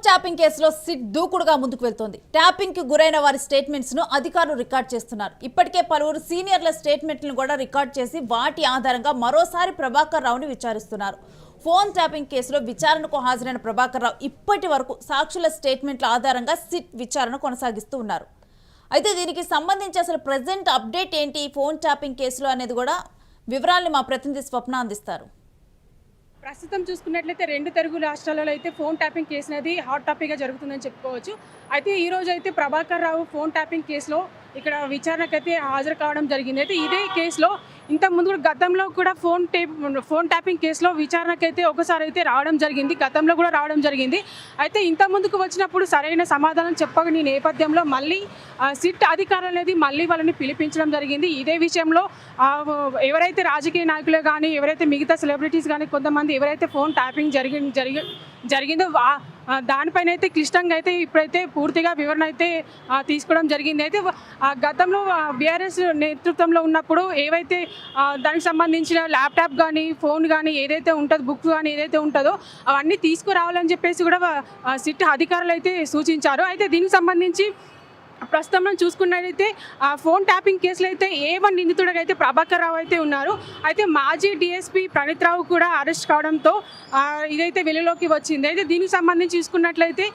Tapping కేసులో SIT దూకుడుగా ముందుకు వెళ్తోంది. ట్యాపింగ్ కి గురైన వారి స్టేట్మెంట్స్ ను అధికారులు రికార్డ్ చేస్తున్నారు. ఇప్పటికే పలువురు సీనియర్ల స్టేట్మెంట్లను కూడా రికార్డ్ చేసి వాటి ఆధారంగా మరోసారి ప్రభాకర్ రావుని విచారిస్తున్నారు. ఫోన్ ట్యాపింగ్ కేసులో విచారణకు హాజరైన ప్రభాకర్ రావు ఇప్పటి వరకు సాక్షుల స్టేట్మెంట్ల ఆధారంగా సిట్ విచారణ కొనసాగిస్తూ ఉన్నారు. అయితే దీనికి సంబంధించి అసలు ప్రెజెంట్ అప్డేట్ ఏంటి ఫోన్ ట్యాపింగ్ కేసులో అనేది కూడా వివరాలను మా ప్రతినిధి స్వప్న అందిస్తారు. ప్రస్తుతం చూసుకున్నట్లయితే రెండు తెలుగు రాష్ట్రాలలో అయితే ఫోన్ ట్యాపింగ్ కేసు అనేది హాట్ టాపిక్గా జరుగుతుందని చెప్పుకోవచ్చు. అయితే ఈ రోజు అయితే ప్రభాకర్ రావు ఫోన్ ట్యాపింగ్ కేసులో ఇక్కడ విచారణకైతే హాజరు కావడం జరిగింది. అయితే ఇదే కేసులో ఇంతకుముందు కూడా గతంలో కూడా ఫోన్ ట్యాపింగ్ కేసులో విచారణకైతే ఒకసారి అయితే రావడం జరిగింది, గతంలో కూడా రావడం జరిగింది. అయితే ఇంత ముందుకు వచ్చినప్పుడు సరైన సమాధానం చెప్పని నేపథ్యంలో మళ్ళీ సిట్ అధికారులు అనేది మళ్ళీ వాళ్ళని పిలిపించడం జరిగింది. ఇదే విషయంలో ఎవరైతే రాజకీయ నాయకులు కానీ ఎవరైతే మిగతా సెలబ్రిటీస్ కానీ కొంతమంది ఎవరైతే ఫోన్ ట్యాపింగ్ జరిగిందో దానిపైన అయితే క్లిష్టంగా అయితే ఇప్పుడైతే పూర్తిగా వివరణ అయితే తీసుకోవడం జరిగింది. అయితే గతంలో బీఆర్ఎస్ నేతృత్వంలో ఉన్నప్పుడు ఏవైతే దానికి సంబంధించిన ల్యాప్టాప్ కానీ ఫోన్ కానీ ఏదైతే ఉంటుందో బుక్ కానీ ఏదైతే ఉంటుందో అవన్నీ తీసుకురావాలని చెప్పేసి కూడా సిట్ అధికారులు అయితే సూచించారు. అయితే దీనికి సంబంధించి ప్రస్తుతం మనం చూసుకున్నట్లయితే ఫోన్ ట్యాపింగ్ కేసులో అయితే A1 నిందితుడిగా అయితే ప్రభాకర్ రావు అయితే ఉన్నారు. అయితే మాజీ DSP ప్రణీత్ రావు కూడా అరెస్ట్ కావడంతో ఇదైతే వెలుగులోకి వచ్చింది. అయితే దీనికి సంబంధించి చూసుకున్నట్లయితే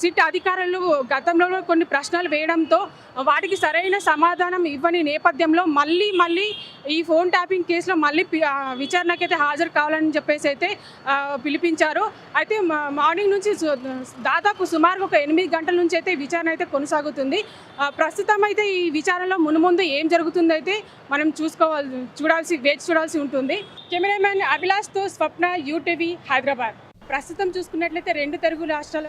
సిట్ అధికారులు గతంలో కొన్ని ప్రశ్నలు వేయడంతో వాటికి సరైన సమాధానం ఇవ్వని నేపథ్యంలో మళ్ళీ ఈ ఫోన్ ట్యాపింగ్ కేసులో మళ్ళీ విచారణకైతే హాజరు కావాలని చెప్పేసి అయితే పిలిపించారు. అయితే మార్నింగ్ నుంచి దాదాపు సుమారు ఒక 8 గంటల నుంచి అయితే విచారణ అయితే కొనసాగుతుంది. ప్రస్తుతం అయితే ఈ విచారణలో మున్ముందు ఏం జరుగుతుందైతే మనం వేచి చూడాల్సి ఉంటుంది. కెమెరామెన్ అభిలాష్తో స్వప్న, యూటీవీ, హైదరాబాద్. ప్రస్తుతం చూసుకున్నట్లయితే రెండు తెలుగు రాష్ట్రాల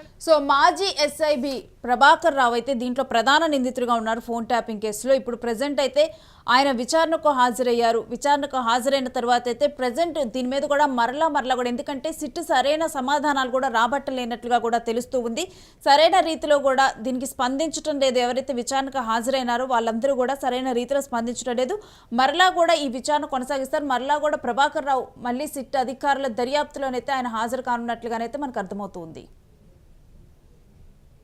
మాజీ SIB ప్రభాకర్ రావు అయితే దీంట్లో ప్రధాన నిందితుడిగా ఉన్నారు ఫోన్ ట్యాపింగ్ కేసులో. ఇప్పుడు ప్రెజెంట్ అయితే ఆయన విచారణకు హాజరయ్యారు. విచారణకు హాజరైన తర్వాత అయితే ప్రెజెంట్ దీని మీద కూడా మరలా కూడా ఎందుకంటే సిట్ సరైన సమాధానాలు కూడా రాబట్టలేనట్లుగా కూడా తెలుస్తూ ఉంది. సరైన రీతిలో కూడా దీనికి స్పందించడం లేదు. ఎవరైతే విచారణకు హాజరైనారో వాళ్ళందరూ కూడా సరైన రీతిలో స్పందించడం లేదు. మరలా కూడా ఈ విచారణ కొనసాగిస్తారు. మరలా కూడా ప్రభాకర్ రావు మళ్ళీ సిట్ అధికారుల దర్యాప్తులోనైతే ఆయన హాజరు కానున్నట్లుగానైతే మనకు అర్థమవుతుంది.